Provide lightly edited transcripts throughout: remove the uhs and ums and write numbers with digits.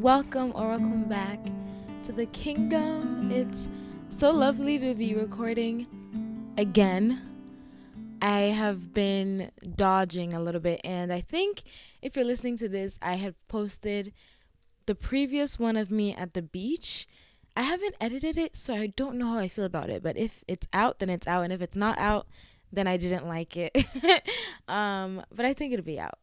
Welcome or welcome back to the kingdom. It's so lovely to be recording again. I have been dodging a little bit, and I think if you're listening to this, I have posted the previous one of me at the beach. I haven't edited it, so I don't know how I feel about it, but if it's out, then it's out, and if it's not out, then I didn't like it. But I think it'll be out.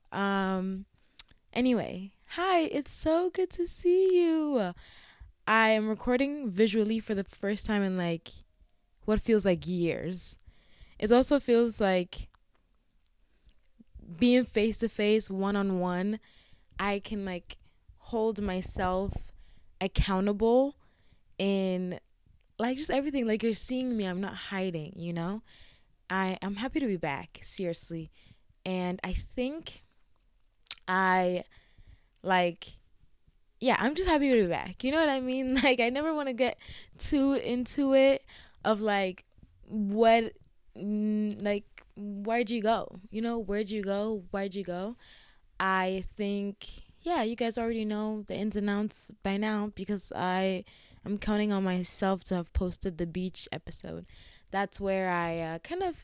Anyway, hi, it's so good to see you. I am recording visually for the first time in like what feels like years. It also feels like being face to face, one on one. I can like hold myself accountable in like just everything. Like you're seeing me, I'm not hiding, you know? I'm happy to be back, seriously. And I think I like I'm just happy to be back. You know what I mean? Like I never want to get too into it of like what like where'd you go? You know, where'd you go? Why'd you go? I think you guys already know the ins and outs by now because I'm counting on myself to have posted the beach episode. That's where I kind of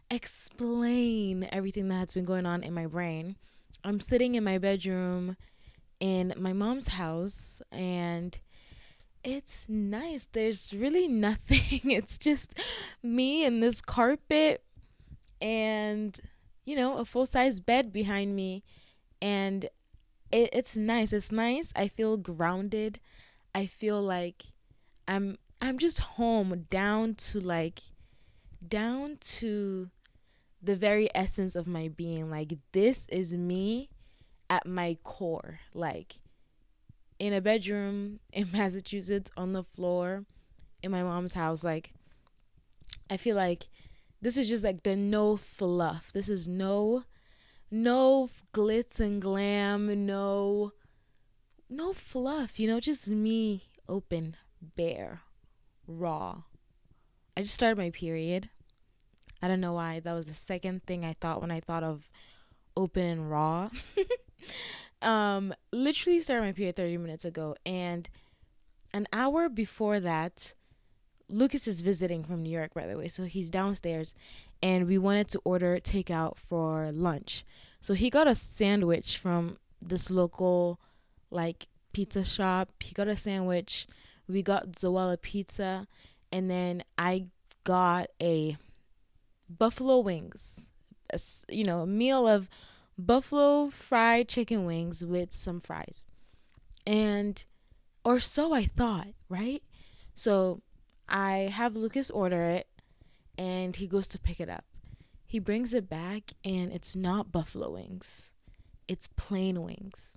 explain everything that's been going on in my brain. I'm sitting in my bedroom in my mom's house and it's nice. There's really nothing. It's just me and this carpet and a full-size bed behind me and it's nice. It's nice. I feel grounded. I feel like I'm just home down to the very essence of my being. Like this is me at my core, like in a bedroom in Massachusetts on the floor in my mom's house. Like I feel like this is just like the no fluff. This is no glitz and glam, no fluff, just me, open, bare, raw. I just started my period. I don't know why. That was the second thing I thought when I thought of open and raw. Literally started my period 30 minutes ago, and an hour before that, Lucas is visiting from New York, by the way, so he's downstairs, and we wanted to order takeout for lunch. So he got a sandwich from this local like pizza shop. He got a sandwich. We got Zoella pizza, and then I got a buffalo wings, a meal of buffalo fried chicken wings with some fries. And, or so I thought, right? So I have Lucas order it and he goes to pick it up. He brings it back and it's not buffalo wings, it's plain wings.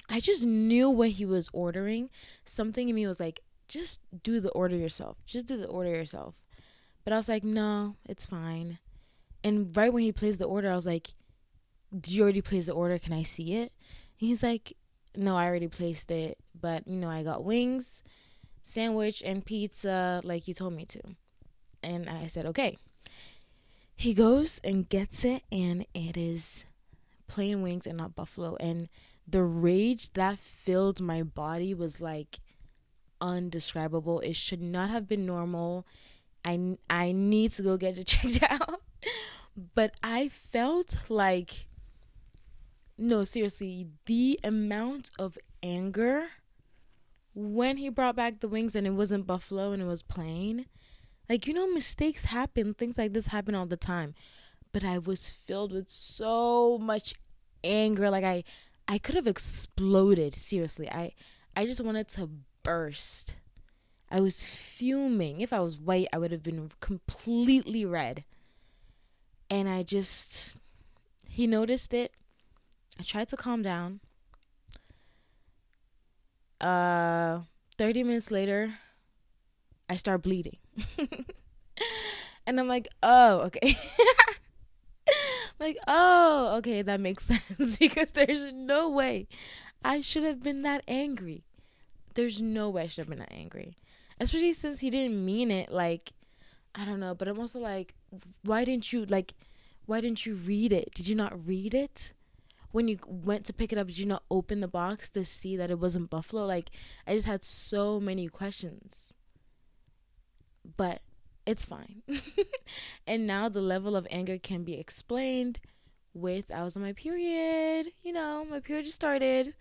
I just knew what he was ordering. Something in me was like, just do the order yourself. Just do the order yourself. But I was like, no, it's fine. And right when he placed the order, I was like, did you already place the order? Can I see it? And he's like, no, I already placed it. But, I got wings, sandwich, and pizza like you told me to. And I said, okay. He goes and gets it, and it is plain wings and not buffalo. And the rage that filled my body was like undescribable. It should not have been normal. I need to go get it checked out. But I felt like, no, seriously, the amount of anger when he brought back the wings and it wasn't buffalo and it was plain. Like, mistakes happen. Things like this happen all the time. But I was filled with so much anger. Like, I could have exploded. Seriously. I just wanted to burst. I was fuming. If I was white, I would have been completely red. And he noticed it. I tried to calm down. 30 minutes later, I start bleeding. And I'm like, oh, okay. Like, oh, okay, that makes sense. Because there's no way I should have been that angry. There's no way I should have been that angry. Especially since he didn't mean it. Like, I don't know. But I'm also like, why didn't you read it? Did you not read it? when you went to pick it up, did you not open the box to see that it wasn't buffalo? Like, I just had so many questions, but it's fine. And now the level of anger can be explained with I was on my period. My period just started.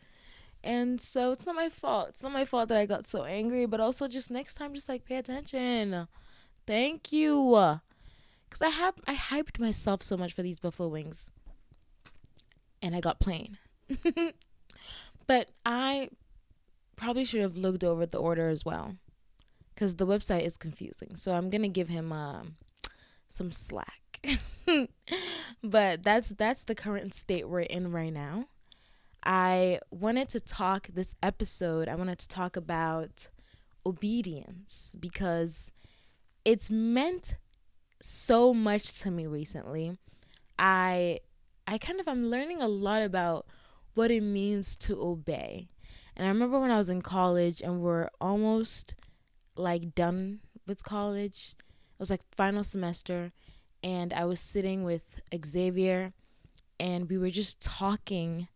And so it's not my fault. It's not my fault that I got so angry, but also just next time, just like pay attention. Thank you. Because I hyped myself so much for these buffalo wings, and I got plain. But I probably should have looked over the order as well, because the website is confusing. So I'm gonna give him some slack. But that's the current state we're in right now. I wanted to talk this episode. I wanted to talk about obedience because it's meant so much to me recently. I I'm learning a lot about what it means to obey. And I remember when I was in college and we're almost like done with college. It was like final semester, and I was sitting with Xavier and we were just talking,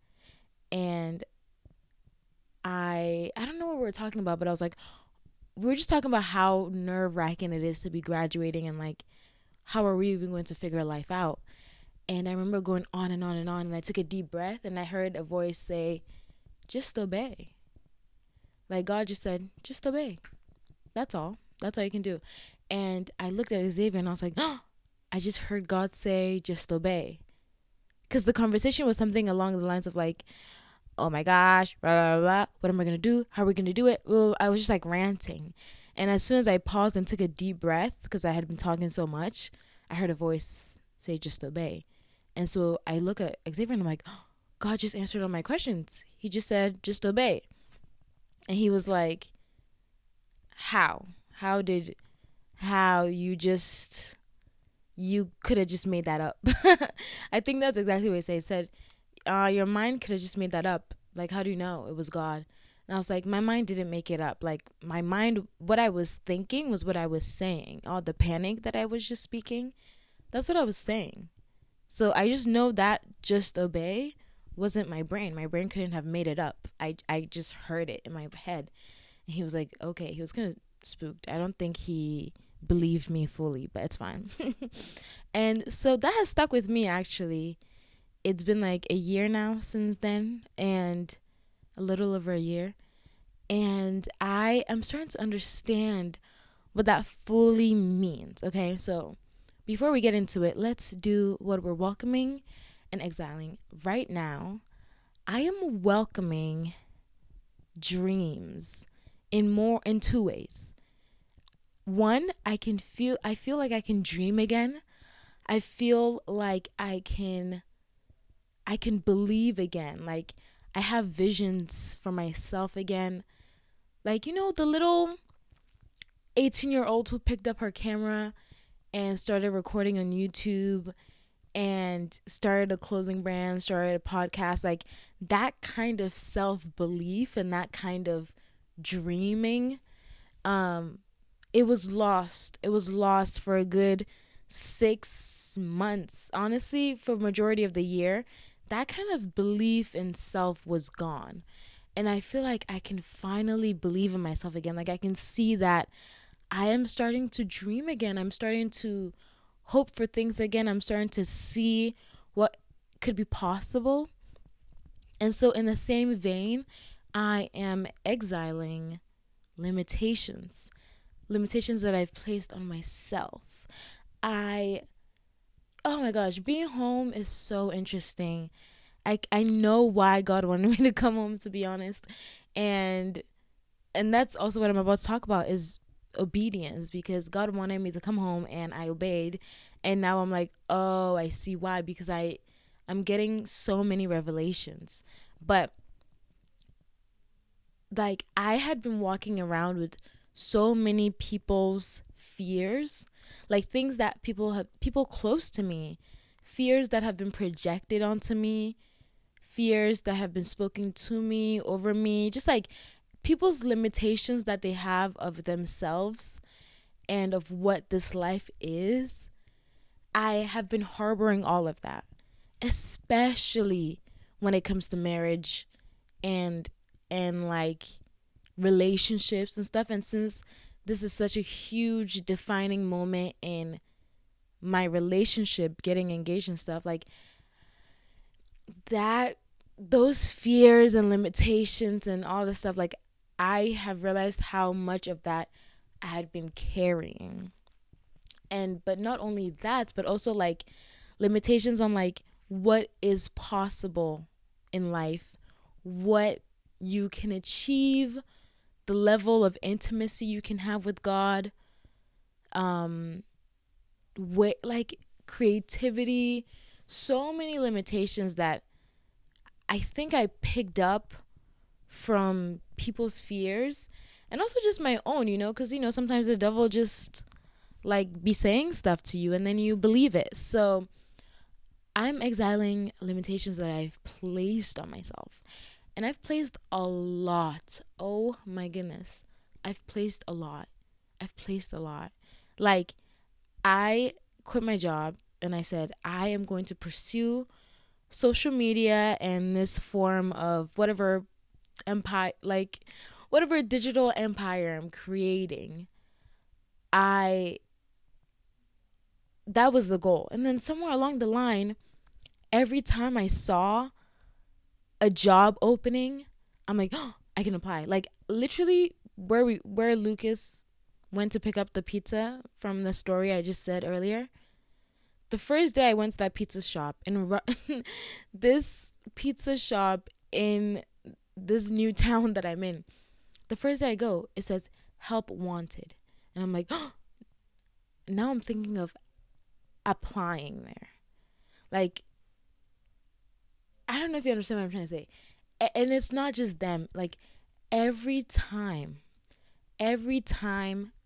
and I don't know what we were talking about, but I was like, we were just talking about how nerve-wracking it is to be graduating, and like how are we even going to figure life out. And I remember going on and on and on, and I took a deep breath and I heard a voice say, just obey. Like God just said, just obey. That's all you can do. And I looked at Xavier and I was like, oh, I just heard God say, just obey. Because the conversation was something along the lines of like, oh my gosh, blah, blah, blah, what am I going to do? How are we going to do it? Well, I was just like ranting. And as soon as I paused and took a deep breath, because I had been talking so much, I heard a voice say, just obey. And so I look at Xavier and I'm like, oh, God just answered all my questions. He just said, just obey. And he was like, how? You could have just made that up. I think that's exactly what he said. He said, your mind could have just made that up. Like, how do you know it was God? And I was like, my mind didn't make it up. Like, my mind, what I was thinking was what I was saying. All the panic that I was just speaking, that's what I was saying. So I just know that just obey wasn't my brain. My brain couldn't have made it up. I just heard it in my head. And he was like, okay. He was kind of spooked. I don't think he believed me fully, but it's fine. And so that has stuck with me, actually. It's been like a year now since then, and a little over a year. And I am starting to understand what that fully means. Okay, so before we get into it, let's do what we're welcoming and exiling. Right now, I am welcoming dreams in two ways. One, I feel like I can dream again. I feel like I can believe again. Like I have visions for myself again. Like, the little 18-year-old who picked up her camera and started recording on YouTube and started a clothing brand, started a podcast, like that kind of self-belief and that kind of dreaming, it was lost. It was lost for a good 6 months. Honestly, for majority of the year, that kind of belief in self was gone. And I feel like I can finally believe in myself again. Like I can see that I am starting to dream again. I'm starting to hope for things again. I'm starting to see what could be possible. And so in the same vein, I am exiling limitations that I've placed on myself. Oh my gosh, being home is so interesting. I know why God wanted me to come home, to be honest. And that's also what I'm about to talk about is obedience, because God wanted me to come home and I obeyed. And now I'm like, oh, I see why, because I'm getting so many revelations. But like I had been walking around with so many people's fears, like things that people close to me, fears that have been projected onto me, fears that have been spoken to me, over me, just like people's limitations that they have of themselves and of what this life is. I have been harboring all of that, especially when it comes to marriage and like relationships and stuff. And since this is such a huge defining moment in my relationship, getting engaged and stuff, like that, those fears and limitations and all this stuff, like I have realized how much of that I had been carrying. And but not only that, but also like limitations on like what is possible in life, what you can achieve, the level of intimacy you can have with God, what, like creativity, so many limitations that I think I picked up from people's fears and also just my own, because sometimes the devil just like be saying stuff to you and then you believe it. So I'm exiling limitations that I've placed on myself. And I've placed a lot. Oh my goodness. I've placed a lot. I've placed a lot. Like, I quit my job and I said, I am going to pursue social media and this form of whatever empire, like whatever digital empire I'm creating. I That was the goal. And then somewhere along the line, every time I saw a job opening, I'm like, oh, I can apply. Like literally where Lucas went to pick up the pizza from the story I just said earlier. The first day I went to that pizza shop and this pizza shop in this new town that I'm in. The first day I go, it says help wanted. And I'm like, oh, now I'm thinking of applying there. Like, I don't know if you understand what I'm trying to say. And it's not just them. Like, every time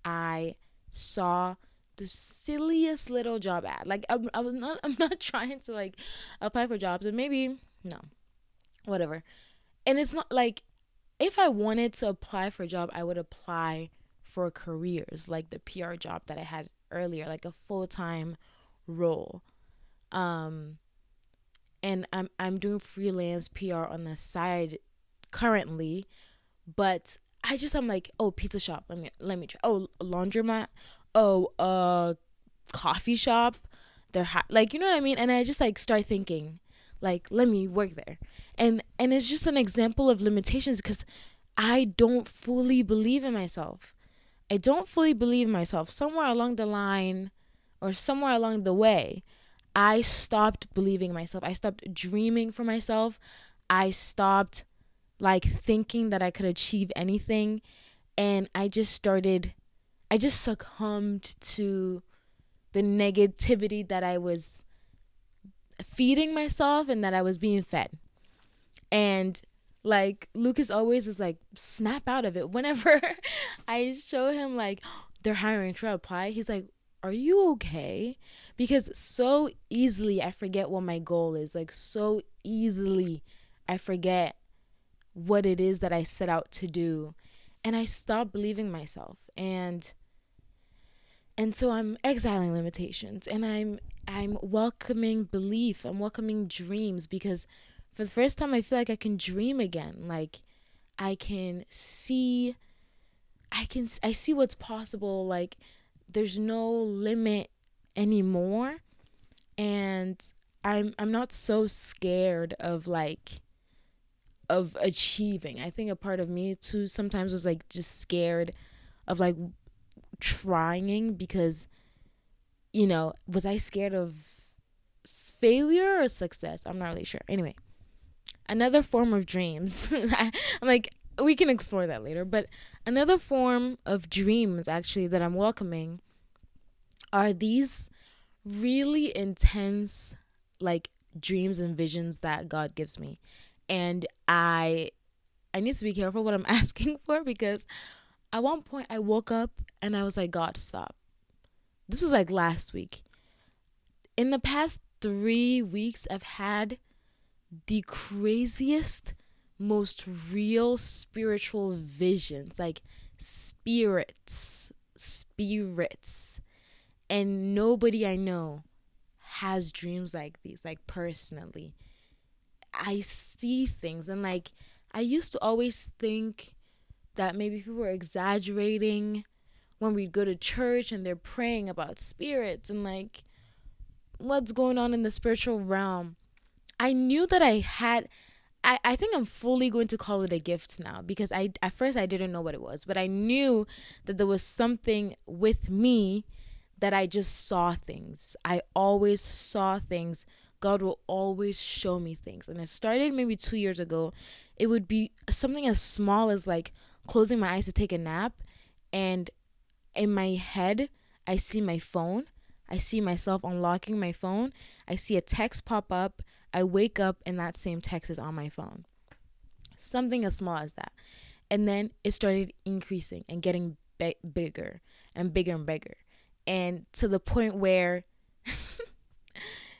I saw the silliest little job ad, like I'm not trying to like apply for jobs, and maybe no, whatever. And it's not like if I wanted to apply for a job, I would apply for careers like the PR job that I had earlier, like a full-time role. Um, and I'm doing freelance PR on the side currently, but I'm like, oh, pizza shop, let me try. Oh, laundromat. Oh, coffee shop. Like, you know what I mean? And I just like start thinking, like, let me work there. And it's just an example of limitations because I don't fully believe in myself. I don't fully believe in myself. Somewhere along the line or somewhere along the way, I stopped believing in myself. I stopped dreaming for myself. I stopped like thinking that I could achieve anything. And I just succumbed to the negativity that I was feeding myself and that I was being fed. And like Lucas always is like, snap out of it. Whenever I show him like, oh, they're hiring, to apply, he's like, are you okay? Because so easily I forget what my goal is. Like so easily I forget what it is that I set out to do. And I stop believing myself. And so I'm exiling limitations and I'm welcoming belief. I'm welcoming dreams because for the first time I feel like I can dream again. Like I can see I see what's possible. Like there's no limit anymore. And I'm not so scared of like of achieving. I think a part of me too sometimes was like just scared of like trying because was I scared of failure or success? I'm not really sure. Anyway, another form of dreams. I'm like, we can explore that later, but another form of dreams actually that I'm welcoming are these really intense like dreams and visions that God gives me. And I need to be careful what I'm asking for because at one point I woke up and I was like, God, stop. This was like last week. In the past 3 weeks, I've had the craziest, most real spiritual visions, like spirits. And nobody I know has dreams like these, like personally. I see things, and like I used to always think that maybe people were exaggerating when we go to church and they're praying about spirits and like what's going on in the spiritual realm. I knew that I think I'm fully going to call it a gift now, because I at first I didn't know what it was, but I knew that there was something with me, that I just saw things. I always saw things. God will always show me things. And it started maybe 2 years ago. It would be something as small as like closing my eyes to take a nap, and in my head, I see my phone. I see myself unlocking my phone. I see a text pop up. I wake up and that same text is on my phone. Something as small as that. And then it started increasing and getting bigger and bigger and bigger. And to the point where,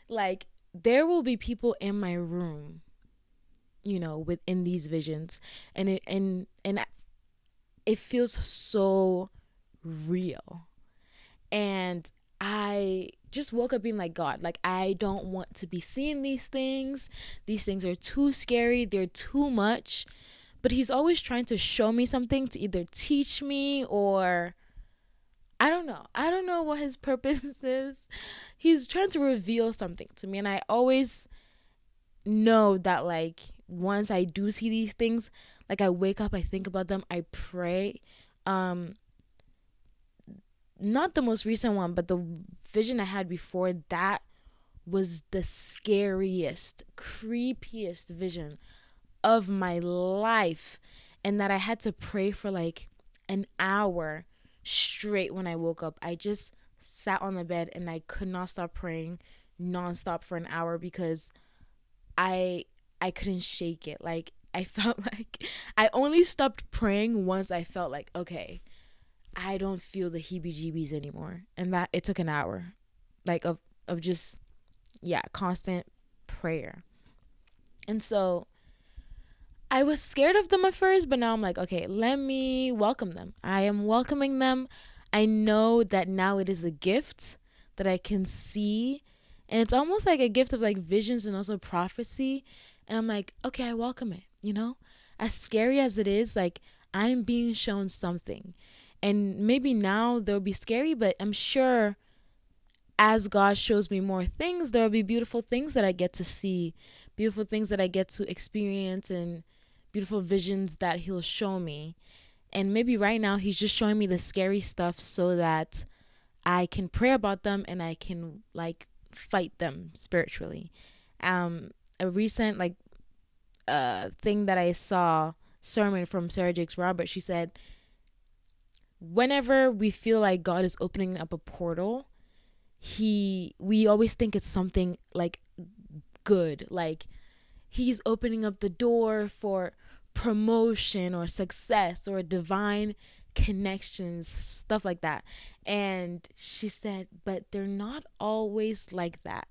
like, there will be people in my room, within these visions. And it feels so real. And I just woke up being like, God, like, I don't want to be seeing these things. These things are too scary. They're too much. But he's always trying to show me something, to either teach me, or I don't know. I don't know what his purpose is. He's trying to reveal something to me. And I always know that, like, once I do see these things, like, I wake up, I think about them, I pray. Not the most recent one, but the vision I had before that was the scariest, creepiest vision of my life. And that I had to pray for like an hour straight when I woke up. I just sat on the bed and I could not stop praying nonstop for an hour, because I I couldn't shake it. Like, I felt like I only stopped praying once I felt like, okay, I don't feel the heebie jeebies anymore. And that it took an hour, like, of just, yeah, constant prayer. And so I was scared of them at first, but now I'm like, okay, let me welcome them. I am welcoming them. I know that now it is a gift that I can see. And it's almost like a gift of like visions and also prophecy. And I'm like, okay, I welcome it. As scary as it is, like, I'm being shown something. And maybe now they'll be scary, but I'm sure as God shows me more things, there will be beautiful things that I get to see, beautiful things that I get to experience, and beautiful visions that he'll show me. And maybe right now he's just showing me the scary stuff so that I can pray about them and I can like fight them spiritually. A recent thing that I saw, sermon from Sarah Jakes Roberts, she said, whenever we feel like God is opening up a portal, we always think it's something like good, like he's opening up the door for promotion or success or divine connections, stuff like that. And she said, but they're not always like that.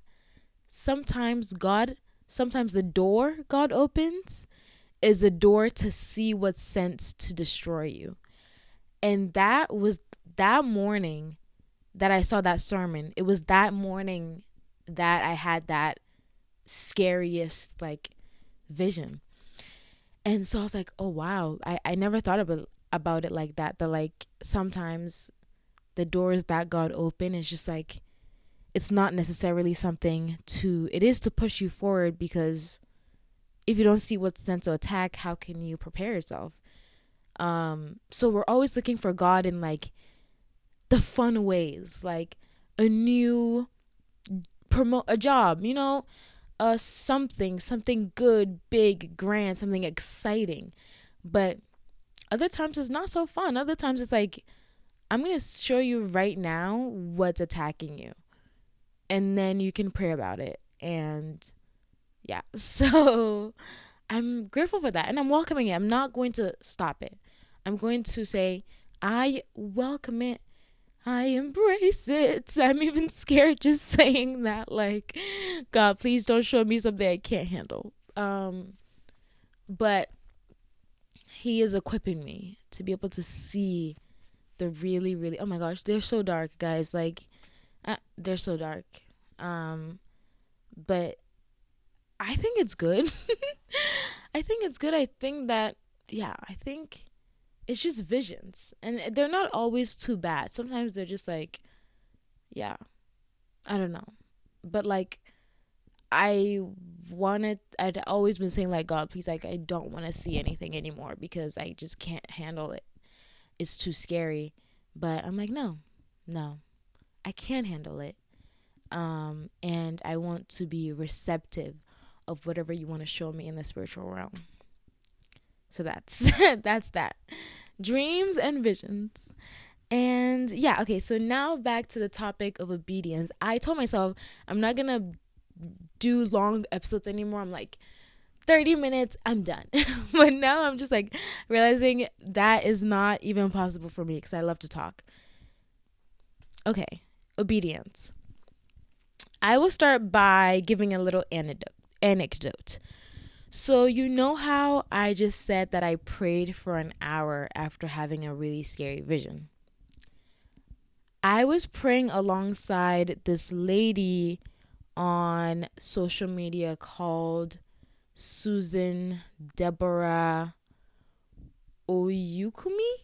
Sometimes the door God opens is a door to see what's sent to destroy you. And that was that morning that I saw that sermon. It was that morning that I had that scariest like vision. And so I was like, oh wow, I never thought about it like that. That like sometimes the doors that God open is just like, it's not necessarily something it is to push you forward, because if you don't see what's sent to attack, how can you prepare yourself? So we're always looking for God in like the fun ways, like a new a job, something good, big, grand, something exciting. But other times it's not so fun. Other times it's like, I'm going to show you right now what's attacking you, and then you can pray about it. And yeah, so I'm grateful for that, and I'm welcoming it. I'm not going to stop it. I'm going to say, I welcome it. I embrace it. I'm even scared just saying that. Like, God, please don't show me something I can't handle. But he is equipping me to be able to see the really, really, oh my gosh, they're so dark, guys. Like, they're so dark. But I think it's good. I think it's good. I think that, yeah, I think it's just visions. And they're not always too bad. Sometimes they're just like, yeah, I don't know. But like, I'd always been saying, like, God, please, like, I don't want to see anything anymore because I just can't handle it. It's too scary. But I'm like, no, no, I can handle it. And I want to be receptive of whatever you want to show me in the spiritual realm. So that's that's that. Dreams and visions. And yeah, okay, so now back to the topic of obedience. I told myself I'm not gonna do long episodes anymore. I'm like 30 minutes, I'm done. But now I'm just like realizing that is not even possible for me because I love to talk. Okay, obedience. I will start by giving a little anecdote. So, you know how I just said that I prayed for an hour after having a really scary vision? I was praying alongside this lady on social media called Susan Deborah Oyukumi.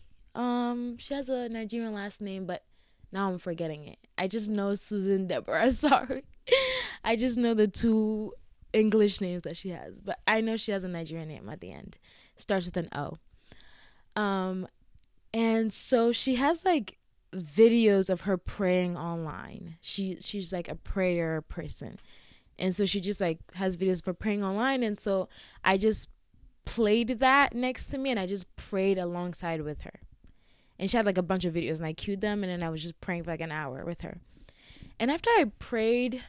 She has a Nigerian last name, but now I'm forgetting it. I just know Susan Deborah. Sorry. I just know the two English names that she has, but I know she has a Nigerian name at the end. Starts with an O. Um, and so she has like videos of her praying online. She's like a prayer person, and so she just like has videos of her praying online. And so I just played that next to me, and I just prayed alongside with her. And she had like a bunch of videos, and I queued them, and then I was just praying for like an hour with her. And after I prayed,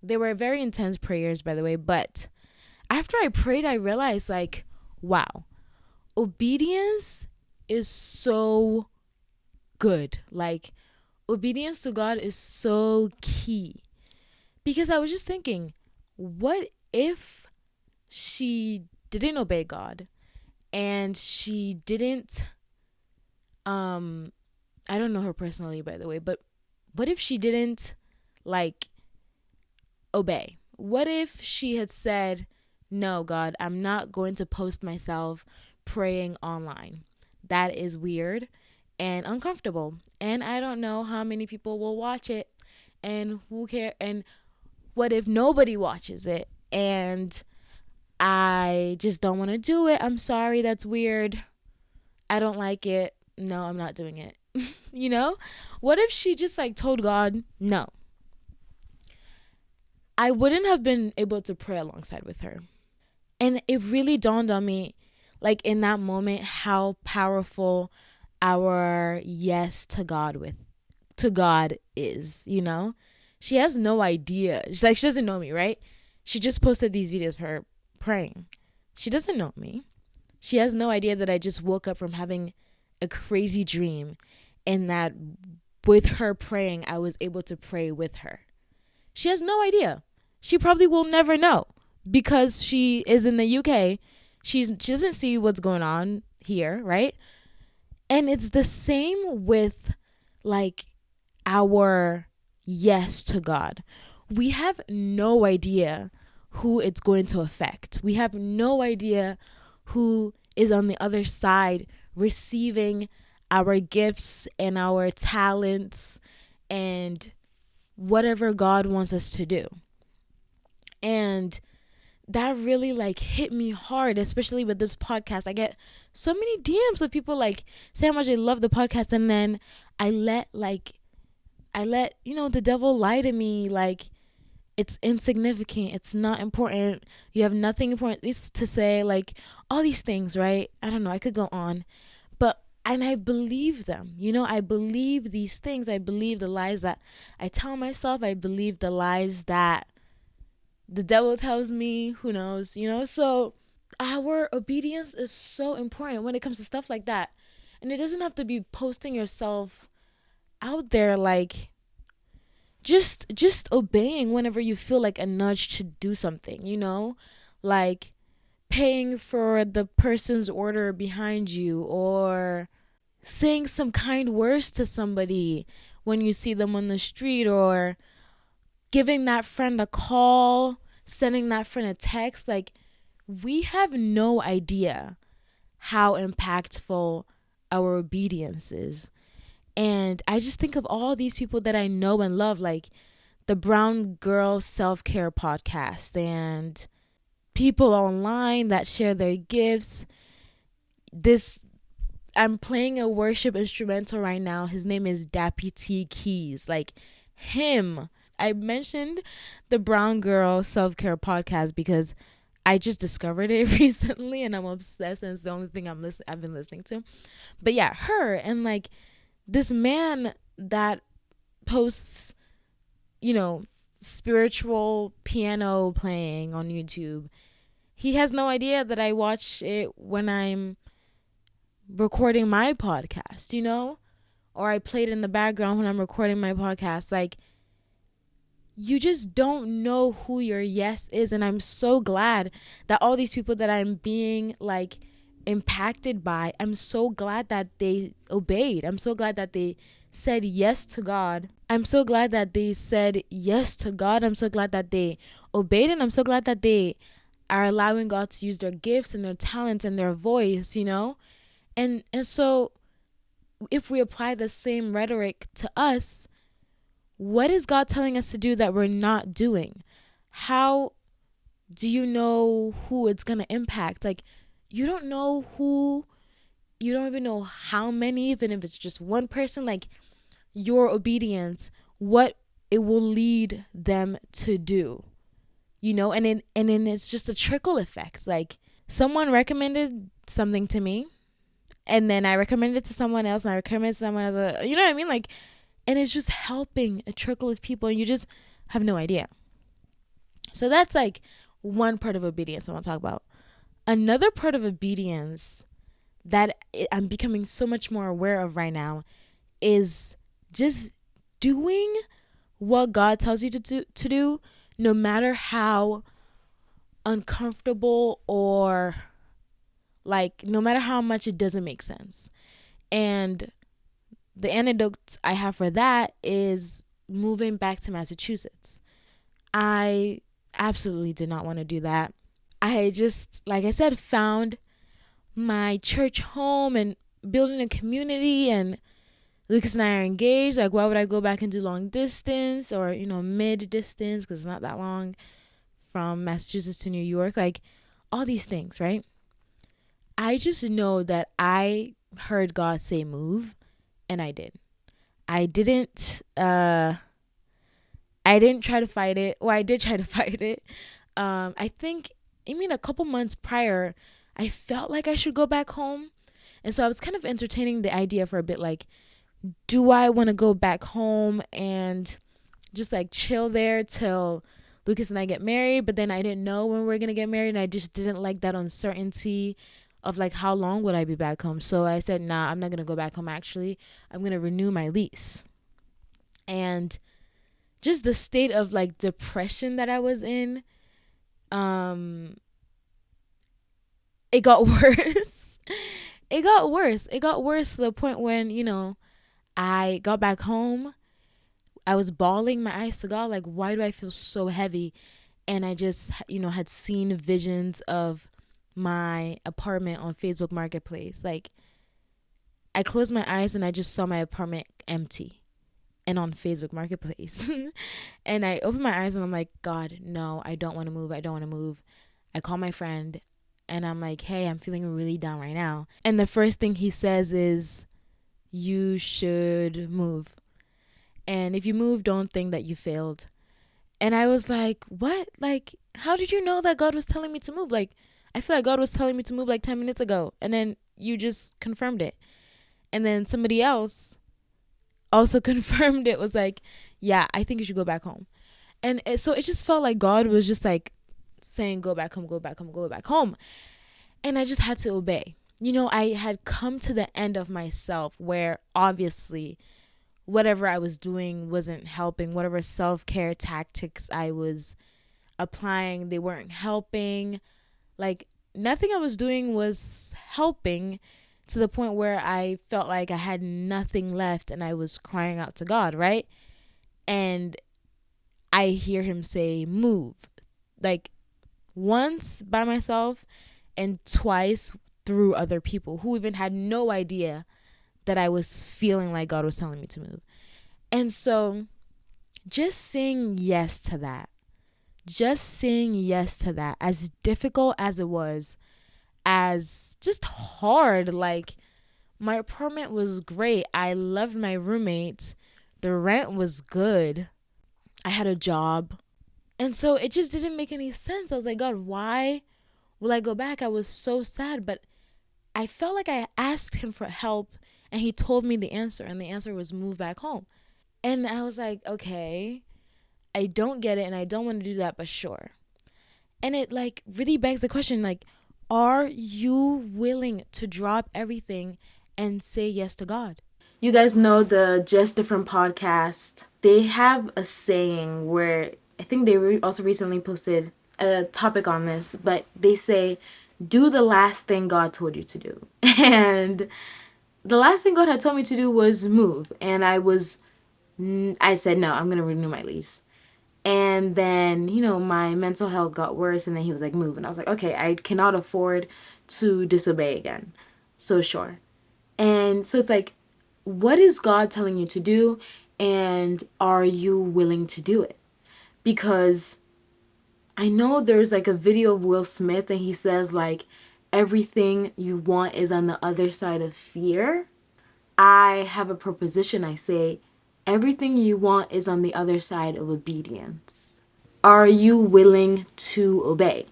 they were very intense prayers, by the way, but after I prayed, I realized, like, wow, obedience is so good. Like, obedience to God is so key. Because I was just thinking, what if she didn't obey God and she didn't, I don't know her personally, by the way, but what if she didn't, like, obey? What if she had said, no, God, I'm not going to post myself praying online? That is weird and uncomfortable. And I don't know how many people will watch it, and who care. And what if nobody watches it and I just don't want to do it? I'm sorry, that's weird. I don't like it. No, I'm not doing it. You know? What if she just like told God no? I wouldn't have been able to pray alongside with her. And it really dawned on me, like in that moment, how powerful our yes to God is, you know? She has no idea. She's like, she doesn't know me, right? She just posted these videos of her praying. She doesn't know me. She has no idea that I just woke up from having a crazy dream, and that with her praying, I was able to pray with her. She has no idea. She probably will never know because she is in the UK. She doesn't see what's going on here, right? And it's the same with like our yes to God. We have no idea who it's going to affect. We have no idea who is on the other side receiving our gifts and our talents and whatever God wants us to do. And that really like hit me hard, especially with this podcast. I get so many DMs of people like say how much they love the podcast, and then I let the devil lie to me like it's insignificant, it's not important, you have nothing important to say, like all these things, right? I don't know, I could go on, but and I believe them. I believe these things. I believe the lies that I tell myself. I believe the lies that the devil tells me. Who knows? So our obedience is so important when it comes to stuff like that. And it doesn't have to be posting yourself out there, like just obeying whenever you feel like a nudge to do something, like paying for the person's order behind you, or saying some kind words to somebody when you see them on the street, or giving that friend a call sending that friend a text. Like, we have no idea how impactful our obedience is. And I just think of all these people that I know and love, like the Brown Girl Self Care podcast and people online that share their gifts. This I'm playing a worship instrumental right now. His name is Dappy T Keys. Like him. I mentioned the Brown Girl Self Care podcast because I just discovered it recently and I'm obsessed, and it's the only thing I've been listening to. But yeah, her and like this man that posts, spiritual piano playing on YouTube. He has no idea that I watch it when I'm recording my podcast, or I play it in the background when I'm recording my podcast. Like, you just don't know who your yes is. And I'm so glad that all these people that I'm being like impacted by, I'm so glad that they obeyed. I'm so glad that they said yes to God. I'm so glad that they said yes to God. I'm so glad that they obeyed, and I'm so glad that they are allowing God to use their gifts and their talents and their voice, And so if we apply the same rhetoric to us, what is God telling us to do that we're not doing? How do you know who it's going to impact? Like, you don't know who, you don't even know how many, even if it's just one person, like your obedience, what it will lead them to do, and then it's just a trickle effect. Like, someone recommended something to me, and then I recommended it to someone else, and I recommended someone else, you know what I mean? Like, and it's just helping a trickle of people, and you just have no idea. So that's like one part of obedience I want to talk about. Another part of obedience that I'm becoming so much more aware of right now is just doing what God tells you to do, no matter how uncomfortable or like no matter how much it doesn't make sense. And the antidote I have for that is moving back to Massachusetts. I absolutely did not want to do that. I just, like I said, found my church home and building a community, and Lucas and I are engaged. Like, why would I go back and do long distance or, mid distance, because it's not that long from Massachusetts to New York? Like, all these things, right? I just know that I heard God say move, and I did. I didn't try to fight it. Well, I did try to fight it. I think, a couple months prior, I felt like I should go back home. And so I was kind of entertaining the idea for a bit, like, do I want to go back home and just like chill there till Lucas and I get married? But then I didn't know when we were going to get married, and I just didn't like that uncertainty of like how long would I be back home. So I said, nah, I'm not going to go back home. Actually, I'm going to renew my lease. And just the state of like depression that I was in, it got worse. It got worse to the point when, I got back home. I was bawling my eyes to God, like, why do I feel so heavy? And I just, had seen visions of my apartment on Facebook Marketplace. Like, I closed my eyes and I just saw my apartment empty and on Facebook Marketplace. And I opened my eyes and I'm like, God, no, I don't want to move. I don't want to move. I call my friend and I'm like, hey, I'm feeling really down right now. And the first thing he says is, you should move. And if you move, don't think that you failed. And I was like, what? Like, how did you know that God was telling me to move? Like, I feel like God was telling me to move like 10 minutes ago. And then you just confirmed it. And then somebody else also confirmed it, was like, yeah, I think you should go back home. And so it just felt like God was just like saying, go back home, go back home, go back home. And I just had to obey. I had come to the end of myself where obviously whatever I was doing wasn't helping. Whatever self-care tactics I was applying, they weren't helping. Like, nothing I was doing was helping, to the point where I felt like I had nothing left and I was crying out to God, right? And I hear him say, move. like once by myself and twice through other people who even had no idea that I was feeling like God was telling me to move. And so just saying yes to that, as difficult as it was, as just hard, like my apartment was great. I loved my roommates. The rent was good. I had a job. And so it just didn't make any sense. I was like, God, why will I go back? I was so sad, but I felt like I asked him for help and he told me the answer, and the answer was move back home. And I was like, okay, I don't get it and I don't want to do that, but sure. And it like really begs the question, like, are you willing to drop everything and say yes to God? You guys know the Just Different podcast. They have a saying where I think they also recently posted a topic on this, but they say, do the last thing God told you to do. And the last thing God had told me to do was move. And I said, no, I'm going to renew my lease. And then, my mental health got worse. And then he was like, move. And I was like, okay, I cannot afford to disobey again. So sure. And so it's like, what is God telling you to do? And are you willing to do it? Because I know there's like a video of Will Smith and he says like, everything you want is on the other side of fear. I have a proposition. I say, everything you want is on the other side of obedience. Are you willing to obey?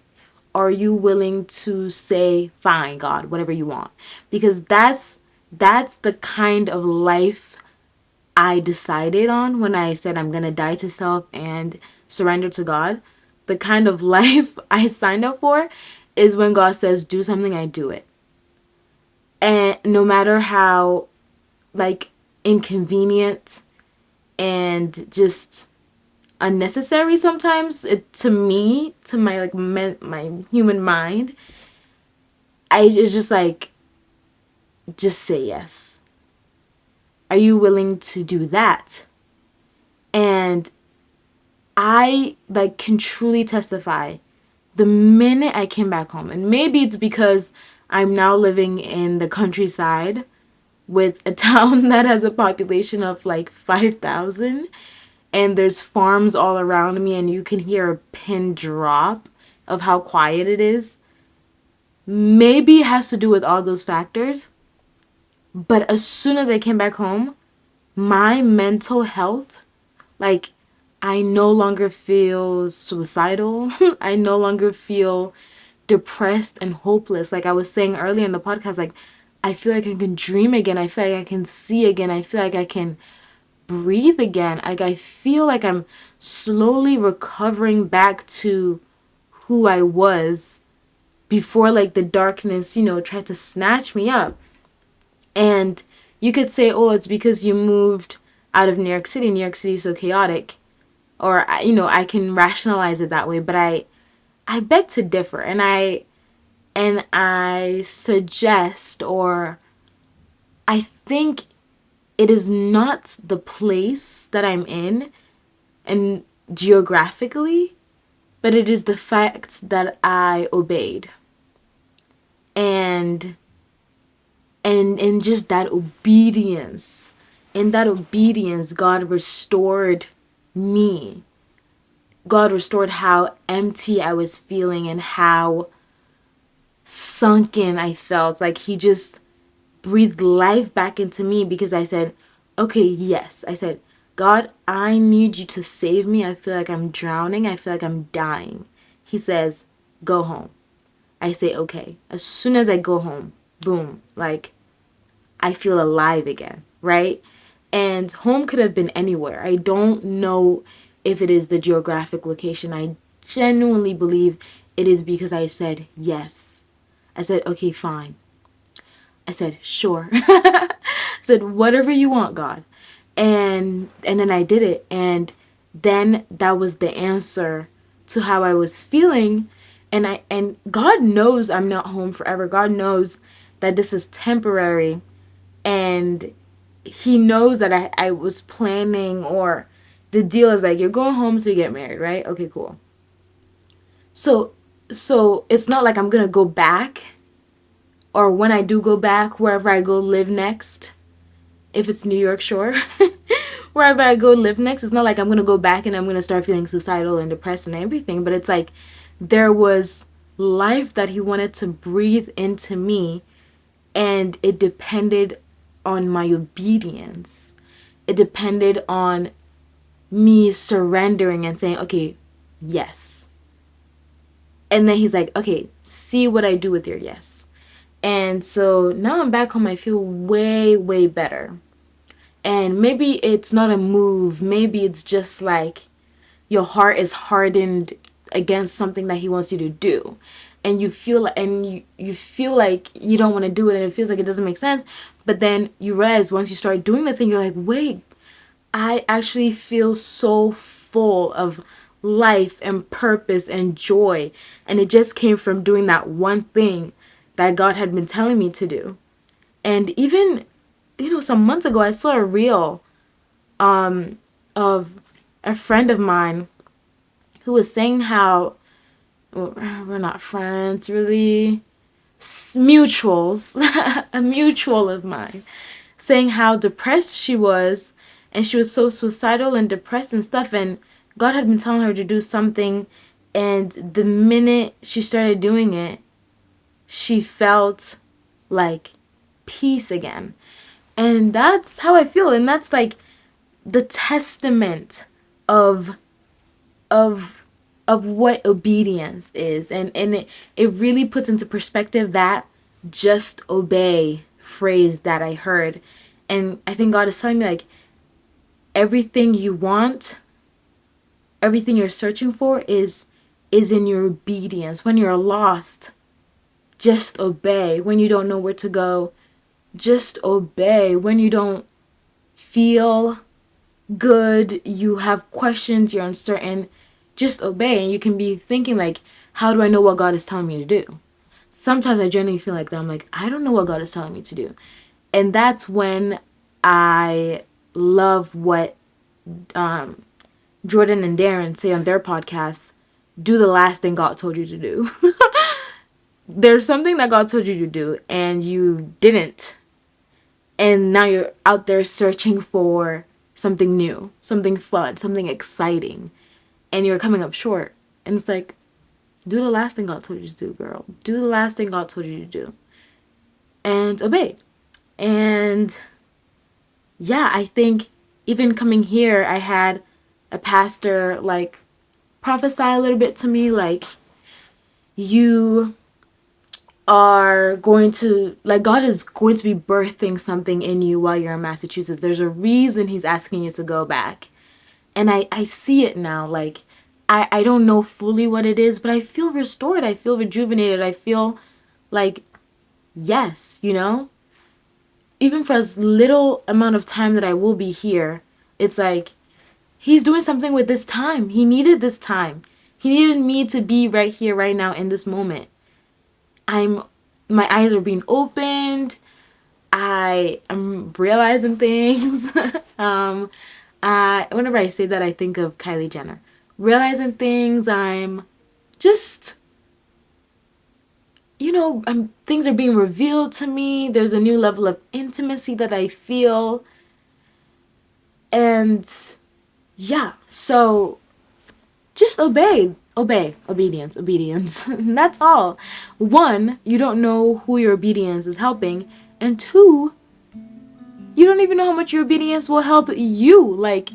Are you willing to say, fine, God, whatever you want? Because that's the kind of life I decided on when I said I'm going to die to self and surrender to God. The kind of life I signed up for is when God says, do something, I do it. And no matter how like inconvenient and just unnecessary sometimes to me, to my like my human mind, it's just like, just say yes. Are you willing to do that? And I like can truly testify, the minute I came back home, and maybe it's because I'm now living in the countryside with a town that has a population of like 5,000, and there's farms all around me and you can hear a pin drop of how quiet it is. Maybe it has to do with all those factors. But as soon as I came back home, my mental health, like, I no longer feel suicidal. I no longer feel depressed and hopeless. Like I was saying earlier in the podcast, like, I feel like I can dream again. I feel like I can see again. I feel like I can breathe again. Like I feel like I'm slowly recovering back to who I was before like the darkness, tried to snatch me up. And you could say, oh, it's because you moved out of New York City. New York City is so chaotic. Or, I can rationalize it that way. But I beg to differ. And I suggest, or I think it is not the place that I'm in and geographically, but it is the fact that I obeyed. And and just that obedience. In that obedience, God restored me. God restored how empty I was feeling and how sunken I felt. Like he just breathed life back into me because I said, okay, yes. I said, God, I need you to save me. I feel like I'm drowning. I feel like I'm dying. He says, go home. I say, okay. As soon as I go home, boom, like I feel alive again, right? And home could have been anywhere. I don't know if it is the geographic location. I genuinely believe it is because I said yes. I said, okay, fine. I said, sure. I said, whatever you want, God. And then I did it. And then that was the answer to how I was feeling. And God knows I'm not home forever. God knows that this is temporary. And he knows that I was planning, or the deal is like, you're going home to get married, right? Okay, cool. So so it's not like I'm gonna go back, or when I do go back, wherever I go live next, if it's New York Shore, wherever I go live next, it's not like I'm gonna go back and I'm gonna start feeling suicidal and depressed and everything. But it's like there was life that he wanted to breathe into me, and it depended on my obedience. It depended on me surrendering and saying, okay, yes. And then he's like, okay, see what I do with your yes. And so now I'm back home. I feel way, way better. And maybe it's not a move. Maybe it's just like your heart is hardened against something that he wants you to do. And you feel like you don't want to do it, and it feels like it doesn't make sense. But then you realize once you start doing the thing, you're like, wait, I actually feel so full of life and purpose and joy. And it just came from doing that one thing that God had been telling me to do. And even, some months ago, I saw a reel of a friend of mine who was saying how, well, we're not friends really, mutuals, a mutual of mine, saying how depressed she was, and she was so suicidal and depressed and stuff, and God had been telling her to do something, and the minute she started doing it, she felt like peace again. And that's how I feel, and that's like the testament of of of what obedience is, and it really puts into perspective that just obey phrase that I heard. And I think God is telling me, like, everything you want, everything you're searching for is in your obedience. When you're lost, just obey. When you don't know where to go, just obey. When you don't feel good, you have questions, you're uncertain, just obey. And you can be thinking, like, how do I know what God is telling me to do? Sometimes I genuinely feel like that. I'm like, I don't know what God is telling me to do. And that's when I love what Jordan and Darren say on their podcast: do the last thing God told you to do. There's something that God told you to do and you didn't. And now you're out there searching for something new, something fun, something exciting, and you're coming up short. And it's like, do the last thing God told you to do, girl. Do the last thing God told you to do. And obey. And yeah, I think even coming here, I had a pastor like prophesy a little bit to me, like, you are going to, like, God is going to be birthing something in you while you're in Massachusetts. There's a reason he's asking you to go back. And I see it now. Like, I don't know fully what it is, but I feel restored. I feel rejuvenated. I feel like, yes, even for as little amount of time that I will be here, it's like he's doing something with this time. He needed this time. He needed me to be right here, right now, in this moment. My eyes are being opened. I am realizing things. Whenever I say that, I think of Kylie Jenner. Realizing things. I'm just, things are being revealed to me. There's a new level of intimacy that I feel. And yeah, so just obey. Obey. Obedience. Obedience. That's all. One, you don't know who your obedience is helping. And two, you don't even know how much your obedience will help you. Like,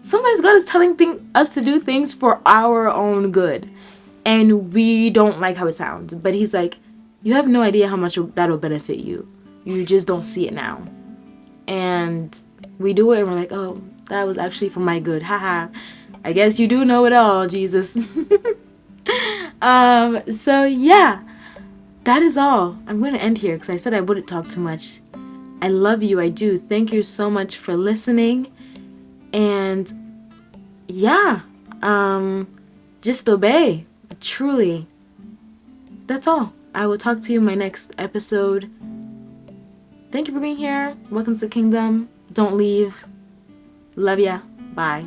sometimes God is telling us to do things for our own good. And we don't like how it sounds. But he's like, you have no idea how much that'll benefit you. You just don't see it now. And we do it and we're like, oh, that was actually for my good. Haha. I guess you do know it all, Jesus. So yeah, that is all. I'm going to end here because I said I wouldn't talk too much. I love you. I do. Thank you so much for listening. And yeah, just obey. Truly. That's all. I will talk to you in my next episode. Thank you for being here. Welcome to the kingdom. Don't leave. Love ya. Bye.